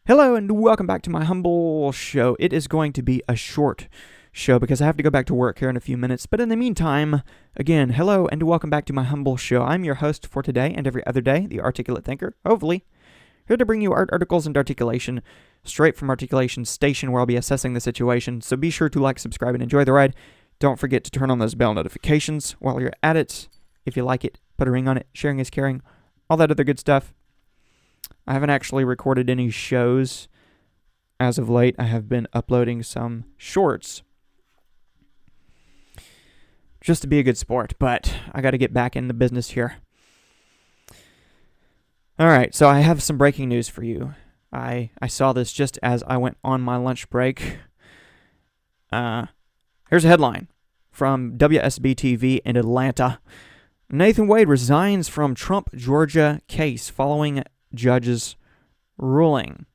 Hello and welcome back to my humble show. It is going to be a short show because I have to go back to work here in a few minutes. But in the meantime, again, hello and welcome back to my humble show. I'm your host for today and every other day, the Articulate Thinker, hopefully. Here to bring you art articles and articulation straight from Articulation Station, where I'll be assessing the situation. So be sure to like, subscribe, and enjoy the ride. Don't forget to turn on those bell notifications while you're at it. If you like it, put a ring on it. Sharing is caring. All that other good stuff. I haven't actually recorded any shows as of late. I have been uploading some shorts just to be a good sport, but I got to get back in the business here. All right, so I have some breaking news for you. I saw this just as I went on my lunch break. Here's a headline from WSB-TV in Atlanta. Nathan Wade resigns from Trump, Georgia case following judge's ruling.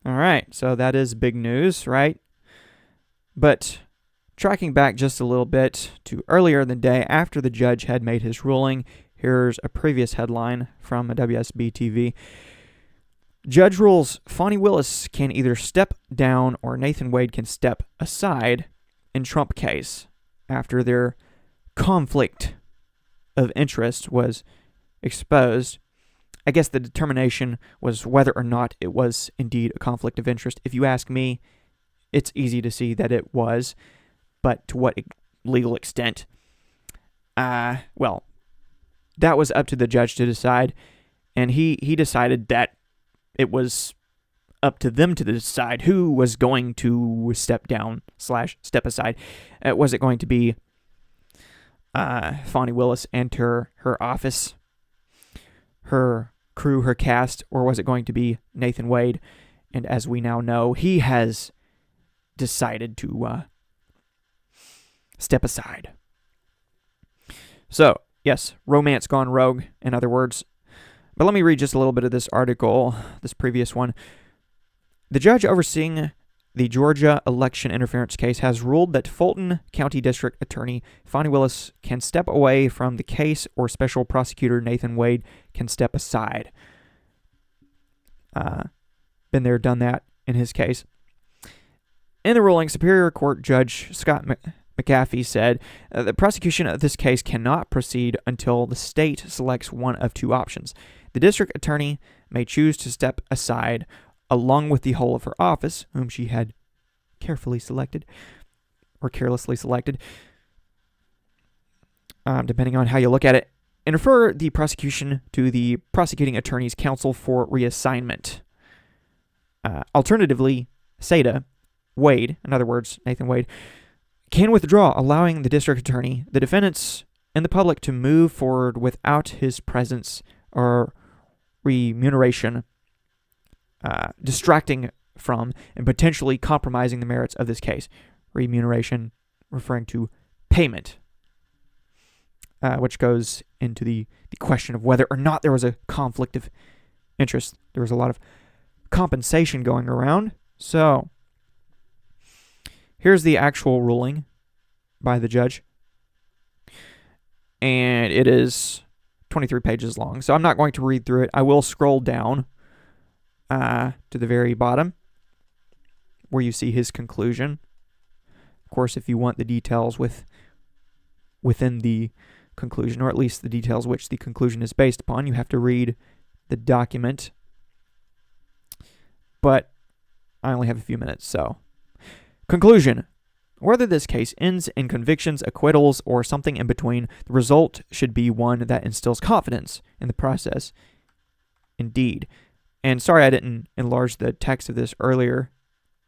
All right, so that is big news, right? But tracking back just a little bit to earlier in the day after the judge had made his ruling, here's a previous headline from WSB TV. Judge rules Fani Willis can either step down or Nathan Wade can step aside in Trump case after their conflict of interest was exposed. I guess the determination was whether or not it was indeed a conflict of interest. If you ask me, it's easy to see that it was, but to what legal extent? Well, that was up to the judge to decide, and he decided that it was up to them to decide who was going to step down / step aside. Was it going to be Fani Willis and her office, her crew, her cast, or was it going to be Nathan Wade? And as we now know, he has decided to step aside. So, yes, romance gone rogue, in other words. But let me read just a little bit of this article, this previous one. The judge overseeing the Georgia election interference case has ruled that Fulton County District Attorney Fani Willis can step away from the case or Special Prosecutor Nathan Wade can step aside. Been there, done that in his case. In the ruling, Superior Court Judge Scott McAfee said the prosecution of this case cannot proceed until the state selects one of two options. The district attorney may choose to step aside along with the whole of her office, whom she had carefully selected, or carelessly selected, depending on how you look at it, and refer the prosecution to the prosecuting attorney's counsel for reassignment. Alternatively, SADA, Wade, in other words, Nathan Wade, can withdraw, allowing the district attorney, the defendants, and the public to move forward without his presence or remuneration, distracting from and potentially compromising the merits of this case. Remuneration referring to payment, which goes into the question of whether or not there was a conflict of interest. There was a lot of compensation going around. So, here's the actual ruling by the judge. And it is 23 pages long. So I'm not going to read through it. I will scroll down to the very bottom where you see his conclusion. Of course, if you want the details within the conclusion, or at least the details which the conclusion is based upon, you have to read the document. But I only have a few minutes, so. Conclusion. Whether this case ends in convictions, acquittals, or something in between, the result should be one that instills confidence in the process. Indeed. And sorry I didn't enlarge the text of this earlier.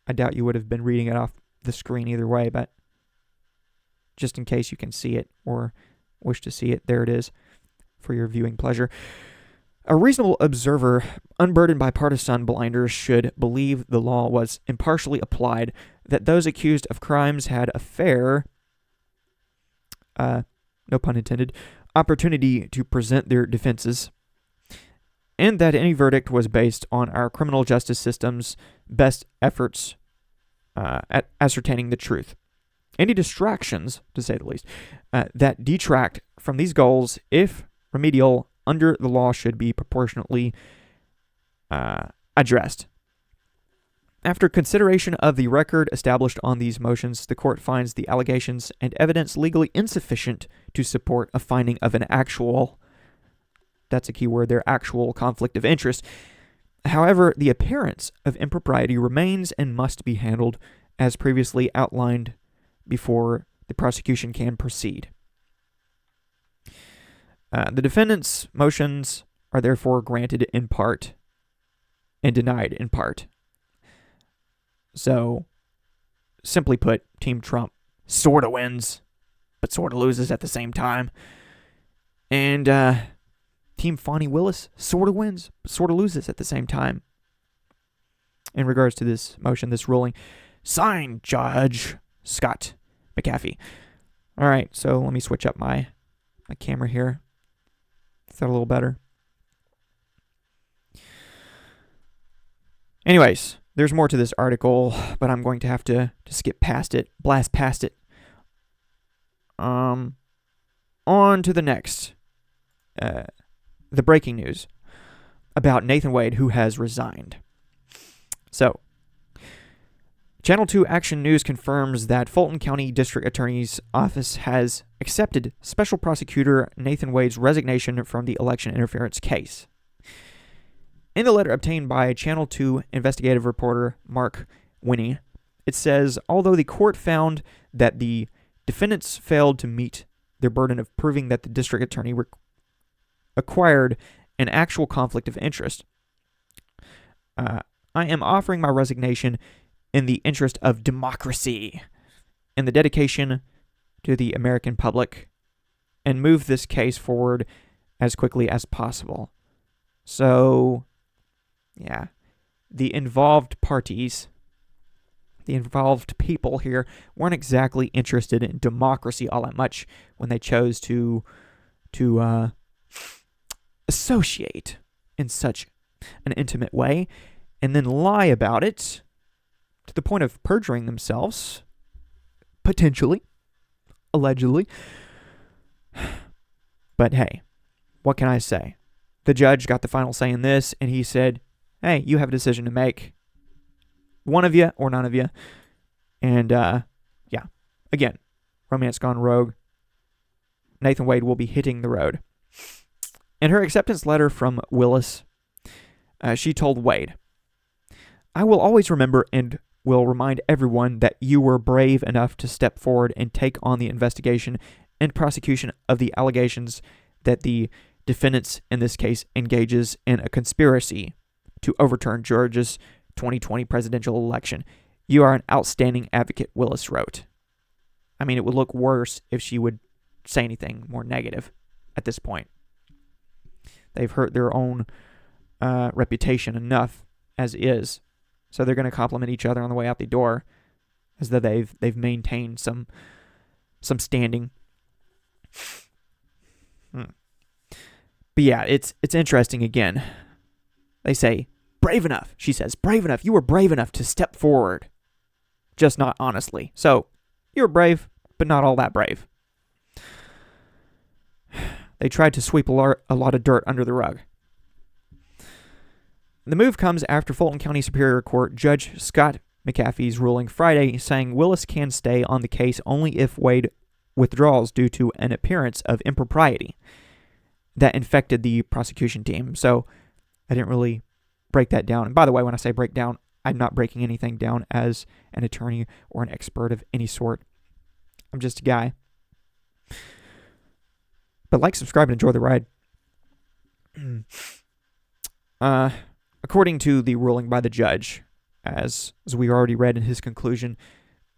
I doubt you would have been reading it off the screen either way, but just in case you can see it or wish to see it, there it is for your viewing pleasure. A reasonable observer, unburdened by partisan blinders, should believe the law was impartially applied, that those accused of crimes had a fair, no pun intended, opportunity to present their defenses, and that any verdict was based on our criminal justice system's best efforts at ascertaining the truth. Any distractions, to say the least, that detract from these goals, if remedial, under the law should be proportionately addressed. After consideration of the record established on these motions, the court finds the allegations and evidence legally insufficient to support a finding of an actual, that's a key word there, actual conflict of interest. However, the appearance of impropriety remains and must be handled as previously outlined before the prosecution can proceed. The defendant's motions are therefore granted in part and denied in part. So, simply put, Team Trump sort of wins, but sort of loses at the same time. And Team Fani Willis sort of wins, but sort of loses at the same time. In regards to this motion, this ruling, signed Judge Scott McAfee. All right, so let me switch up my camera here. Is that a little better? Anyways, there's more to this article, but I'm going to have to skip past it, blast past it. On to the next. The breaking news about Nathan Wade, who has resigned. So, Channel 2 Action News confirms that Fulton County District Attorney's Office has accepted Special Prosecutor Nathan Wade's resignation from the election interference case. In the letter obtained by Channel 2 investigative reporter Mark Winnie, it says, although the court found that the defendants failed to meet their burden of proving that the district attorney acquired an actual conflict of interest, I am offering my resignation in the interest of democracy and the dedication to the American public and move this case forward as quickly as possible. So, yeah, the involved parties, the involved people here weren't exactly interested in democracy all that much when they chose to associate in such an intimate way and then lie about it to the point of perjuring themselves, potentially, allegedly. But hey, what can I say? The judge got the final say in this, and he said, hey, you have a decision to make. One of you or none of you. And, yeah. Again, romance gone rogue. Nathan Wade will be hitting the road. In her acceptance letter from Willis, she told Wade, I will always remember and will remind everyone that you were brave enough to step forward and take on the investigation and prosecution of the allegations that the defendants in this case engages in a conspiracy to overturn Georgia's 2020 presidential election. You are an outstanding advocate, Willis wrote. I mean, it would look worse if she would say anything more negative at this point. They've hurt their own reputation enough as is, so they're going to compliment each other on the way out the door, as though they've maintained some standing. But yeah, it's interesting again. They say, brave enough, she says, brave enough. You were brave enough to step forward. Just not honestly. So, you were brave, but not all that brave. They tried to sweep a lot of dirt under the rug. The move comes after Fulton County Superior Court Judge Scott McAfee's ruling Friday saying Willis can stay on the case only if Wade withdraws due to an appearance of impropriety that infected the prosecution team. So I didn't really break that down. And by the way, when I say break down, I'm not breaking anything down as an attorney or an expert of any sort. I'm just a guy. But like, subscribe, and enjoy the ride. According to the ruling by the judge, as we already read in his conclusion,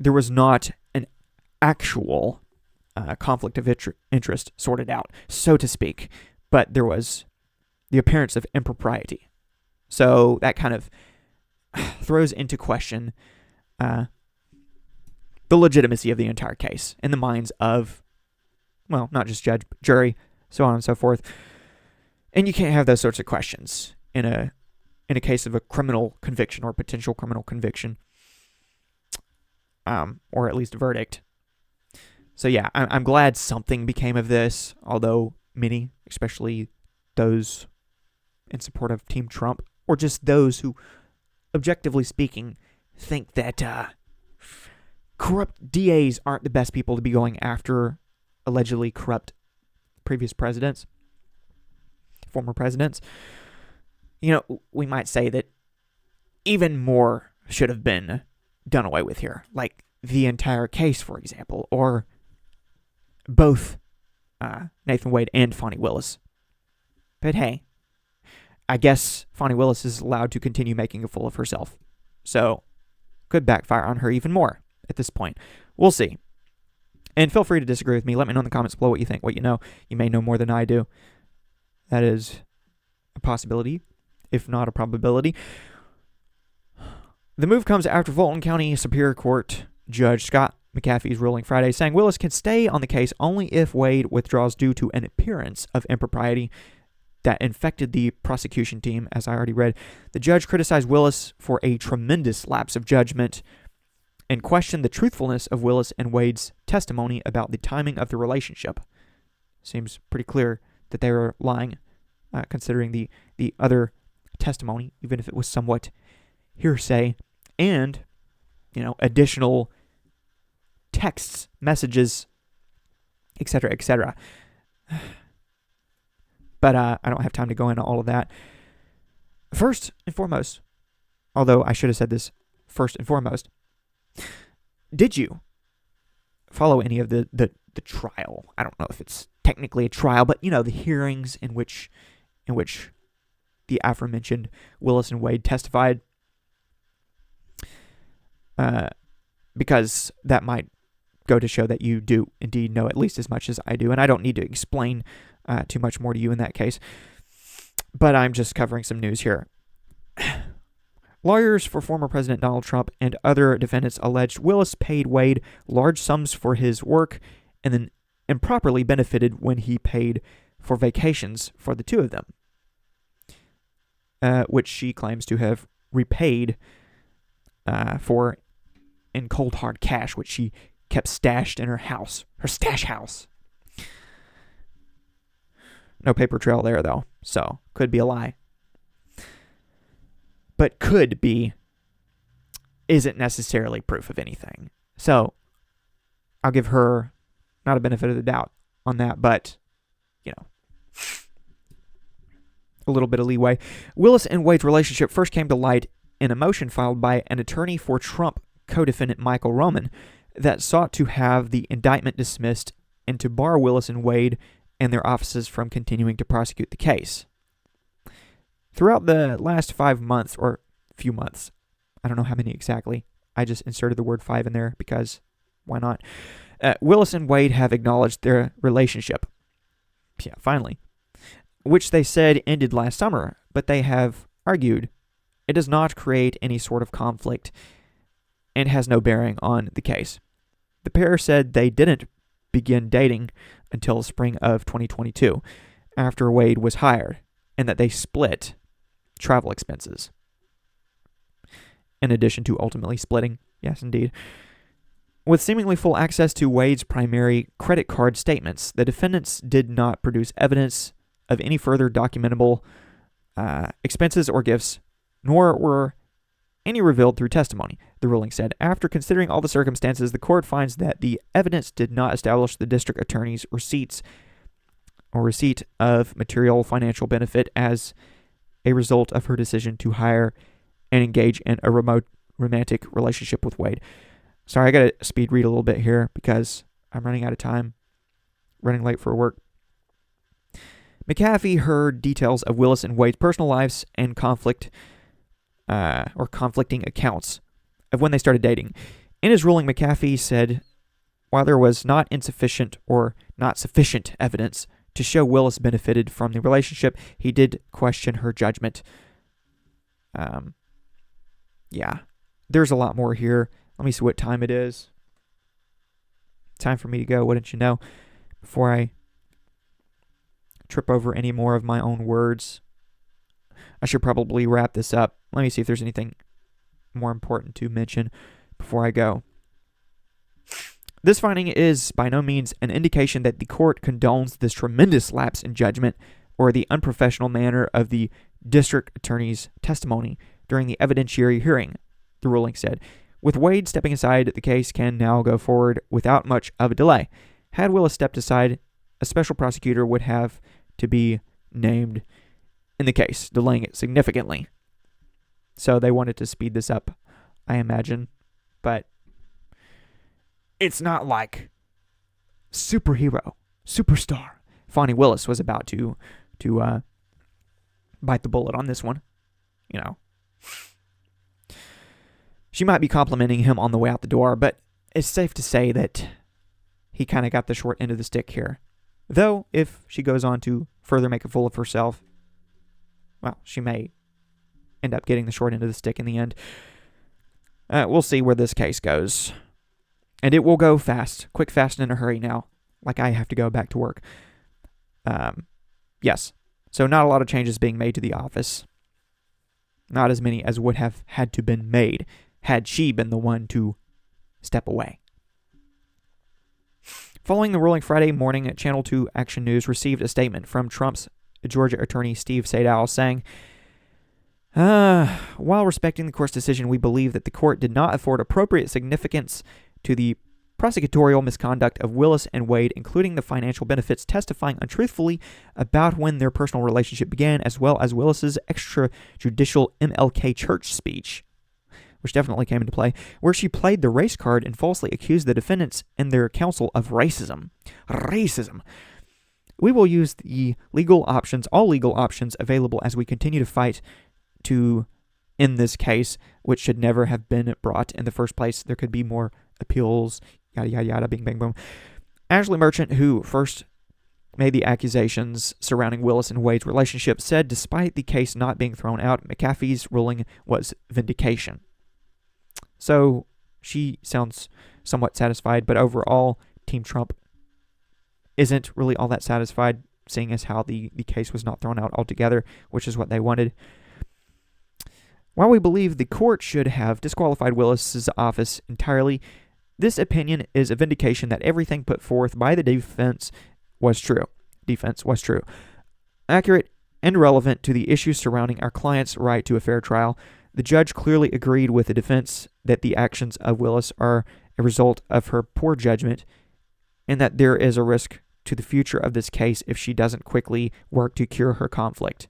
there was not an actual conflict of interest sorted out, so to speak, but there was the appearance of impropriety. So that kind of throws into question the legitimacy of the entire case in the minds of, well, not just judge, but jury, so on and so forth. And you can't have those sorts of questions in a case of a criminal conviction or potential criminal conviction, or at least a verdict. So yeah, I'm glad something became of this, although many, especially those in support of Team Trump, or just those who objectively speaking, think that corrupt DAs aren't the best people to be going after allegedly corrupt previous presidents, former presidents. We might say that even more should have been done away with here, like the entire case, for example, or both Nathan Wade and Fani Willis. But hey, I guess Fani Willis is allowed to continue making a fool of herself, so could backfire on her even more at this point. We'll see. And feel free to disagree with me. Let me know in the comments below what you think, what you know. You may know more than I do. That is a possibility, if not a probability. The move comes after Fulton County Superior Court Judge Scott McAfee's ruling Friday saying Willis can stay on the case only if Wade withdraws due to an appearance of impropriety that infected the prosecution team, as I already read. The judge criticized Willis for a tremendous lapse of judgment and questioned the truthfulness of Willis and Wade's testimony about the timing of the relationship. Seems pretty clear that they were lying, considering the other testimony, even if it was somewhat hearsay, and, additional texts, messages, etc., etc. But I don't have time to go into all of that. First and foremost, although I should have said this first and foremost, did you follow any of the trial? I don't know if it's technically a trial, but the hearings in which the aforementioned Willis and Wade testified, because that might go to show that you do indeed know at least as much as I do, and I don't need to explain too much more to you in that case. But I'm just covering some news here. Lawyers for former President Donald Trump and other defendants alleged Willis paid Wade large sums for his work and then improperly benefited when he paid for vacations for the two of them, which she claims to have repaid for in cold hard cash, which she kept stashed in her house, her stash house. No paper trail there, though, so could be a lie. But could be isn't necessarily proof of anything. So I'll give her not a benefit of the doubt on that, but, a little bit of leeway. Willis and Wade's relationship first came to light in a motion filed by an attorney for Trump co-defendant Michael Roman that sought to have the indictment dismissed and to bar Willis and Wade and their offices from continuing to prosecute the case. Throughout the last 5 months, or few months, I don't know how many exactly, I just inserted the word 5 in there because why not? Willis and Wade have acknowledged their relationship. Yeah, finally. Which they said ended last summer, but they have argued it does not create any sort of conflict and has no bearing on the case. The pair said they didn't begin dating until spring of 2022, after Wade was hired, and that they split travel expenses. In addition to ultimately splitting, yes indeed. With seemingly full access to Wade's primary credit card statements, the defendants did not produce evidence of any further documentable expenses or gifts, nor were any revealed through testimony, the ruling said. After considering all the circumstances, the court finds that the evidence did not establish the district attorney's receipts or receipt of material financial benefit as a result of her decision to hire and engage in a remote romantic relationship with Wade. Sorry, I got to speed read a little bit here because I'm running out of time, running late for work. McAfee heard details of Willis and Wade's personal lives and conflicting accounts of when they started dating. In his ruling, McAfee said, while there was not insufficient or not sufficient evidence to show Willis benefited from the relationship, he did question her judgment. Yeah, there's a lot more here. Let me see what time it is. Time for me to go, wouldn't you know? Before I trip over any more of my own words, I should probably wrap this up. Let me see if there's anything more important to mention before I go. This finding is by no means an indication that the court condones this tremendous lapse in judgment or the unprofessional manner of the district attorney's testimony during the evidentiary hearing, the ruling said. With Wade stepping aside, the case can now go forward without much of a delay. Had Willis stepped aside, a special prosecutor would have to be named in the case, delaying it significantly. So they wanted to speed this up, I imagine. But it's not like superhero, superstar Fani Willis was about to bite the bullet on this one. You know, she might be complimenting him on the way out the door, but it's safe to say that he kind of got the short end of the stick here. Though, if she goes on to further make a fool of herself, well, she may end up getting the short end of the stick in the end. We'll see where this case goes. And it will go fast. Quick, fast, and in a hurry now. Like I have to go back to work. Yes. So not a lot of changes being made to the office. Not as many as would have had to been made had she been the one to step away. Following the ruling Friday morning, Channel 2 Action News received a statement from Trump's Georgia attorney Steve Sadow saying, while respecting the court's decision, we believe that the court did not afford appropriate significance to the prosecutorial misconduct of Willis and Wade, including the financial benefits, testifying untruthfully about when their personal relationship began, as well as Willis's extrajudicial MLK church speech, which definitely came into play, where she played the race card and falsely accused the defendants and their counsel of racism. Racism. We will use the all legal options available as we continue to fight to end this case, which should never have been brought in the first place. There could be more appeals, yada, yada, yada, bing, bang, boom. Ashley Merchant, who first made the accusations surrounding Willis and Wade's relationship, said despite the case not being thrown out, McAfee's ruling was vindication. So she sounds somewhat satisfied, but overall, Team Trump isn't really all that satisfied, seeing as how the case was not thrown out altogether, which is what they wanted. While we believe the court should have disqualified Willis's office entirely, this opinion is a vindication that everything put forth by the defense was true. Accurate and relevant to the issues surrounding our client's right to a fair trial. The judge clearly agreed with the defense that the actions of Willis are a result of her poor judgment and that there is a risk to the future of this case if she doesn't quickly work to cure her conflict.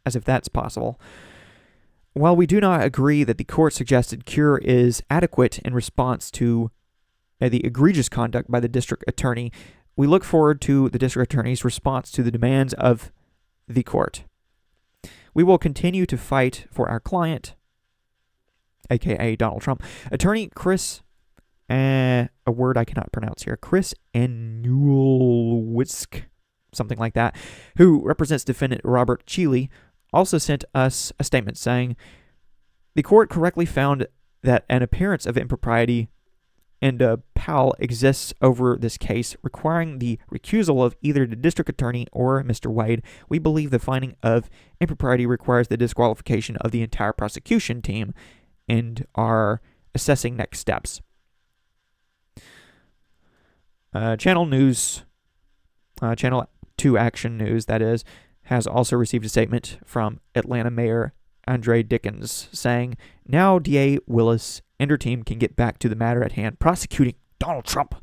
As if that's possible. While we do not agree that the court suggested cure is adequate in response to the egregious conduct by the district attorney, we look forward to the district attorney's response to the demands of the court. We will continue to fight for our client, aka Donald Trump. Attorney Chris, a word I cannot pronounce here, Chris Anulwisk, something like that, who represents defendant Robert Cheeley, also sent us a statement saying, the court correctly found that an appearance of impropriety and a PAL exists over this case, requiring the recusal of either the district attorney or Mr. Wade. We believe the finding of impropriety requires the disqualification of the entire prosecution team and are assessing next steps. Channel 2 Action News, that is, has also received a statement from Atlanta Mayor Andre Dickens saying, now DA Willis and her team can get back to the matter at hand, prosecuting Donald Trump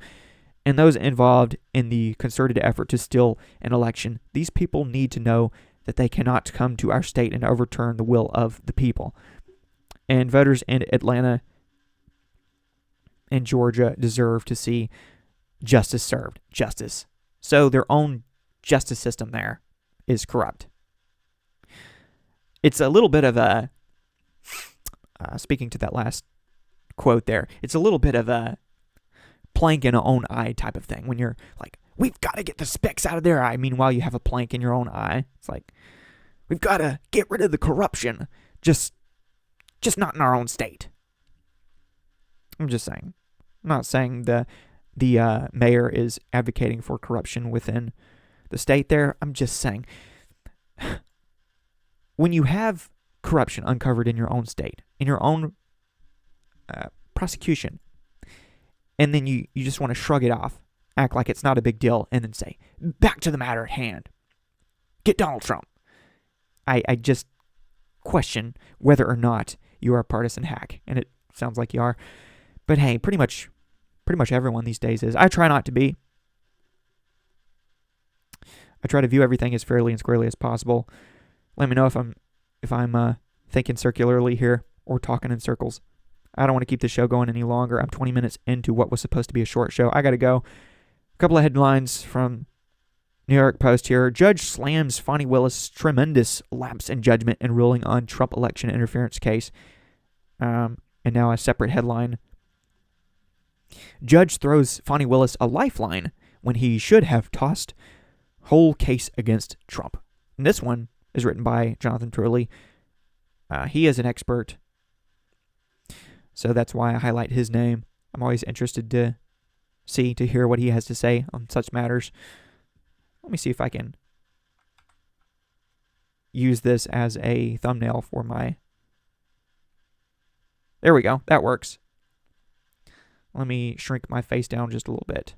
and those involved in the concerted effort to steal an election. These people need to know that they cannot come to our state and overturn the will of the people. And voters in Atlanta and Georgia deserve to see justice served. Justice. So their own justice system there is corrupt. It's a little bit of a, speaking to that last quote there, it's a little bit of a plank in our own eye type of thing. When you're like, we've got to get the specks out of their eye. Meanwhile, you have a plank in your own eye. It's like, we've got to get rid of the corruption. Just not in our own state. I'm just saying. I'm not saying the mayor is advocating for corruption within the state there. I'm just saying, when you have corruption uncovered in your own state, in your own prosecution, and then you just want to shrug it off, act like it's not a big deal, and then say, back to the matter at hand. Get Donald Trump. I just question whether or not you are a partisan hack, and it sounds like you are. But hey, pretty much everyone these days is. I try not to be. I try to view everything as fairly and squarely as possible. Let me know if I'm thinking circularly here or talking in circles. I don't want to keep the show going any longer. I'm 20 minutes into what was supposed to be a short show. I got to go. A couple of headlines from New York Post here. Judge slams Fani Willis' tremendous lapse in judgment and ruling on Trump election interference case. And now a separate headline. Judge throws Fani Willis a lifeline when he should have tossed whole case against Trump. And this one is written by Jonathan Turley. He is an expert, so that's why I highlight his name. I'm always interested to hear what he has to say on such matters. Let me see if I can use this as a thumbnail for my... There we go. That works. Let me shrink my face down just a little bit.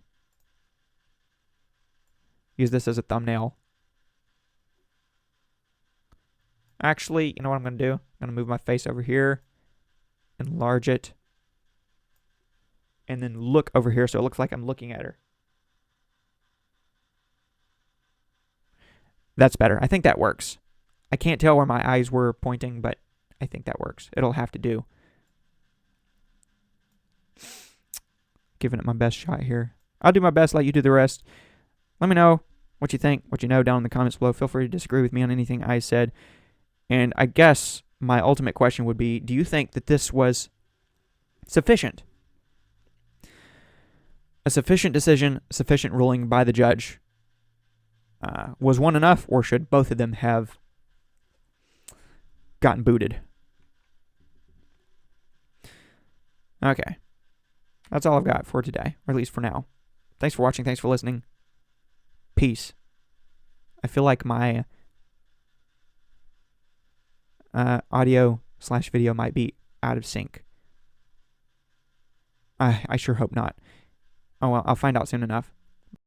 Use this as a thumbnail. Actually, you know what I'm going to do? I'm going to move my face over here, enlarge it, and then look over here so it looks like I'm looking at her. That's better. I think that works. I can't tell where my eyes were pointing, but I think that works. It'll have to do. Giving it my best shot here. I'll do my best, let you do the rest. Let me know what you think, what you know down in the comments below. Feel free to disagree with me on anything I said. And I guess my ultimate question would be, do you think that this was sufficient? A sufficient decision, sufficient ruling by the judge? Was one enough, or should both of them have gotten booted? Okay. That's all I've got for today, or at least for now. Thanks for watching. Thanks for listening. Peace. I feel like my audio/video might be out of sync. I sure hope not. Oh well, I'll find out soon enough.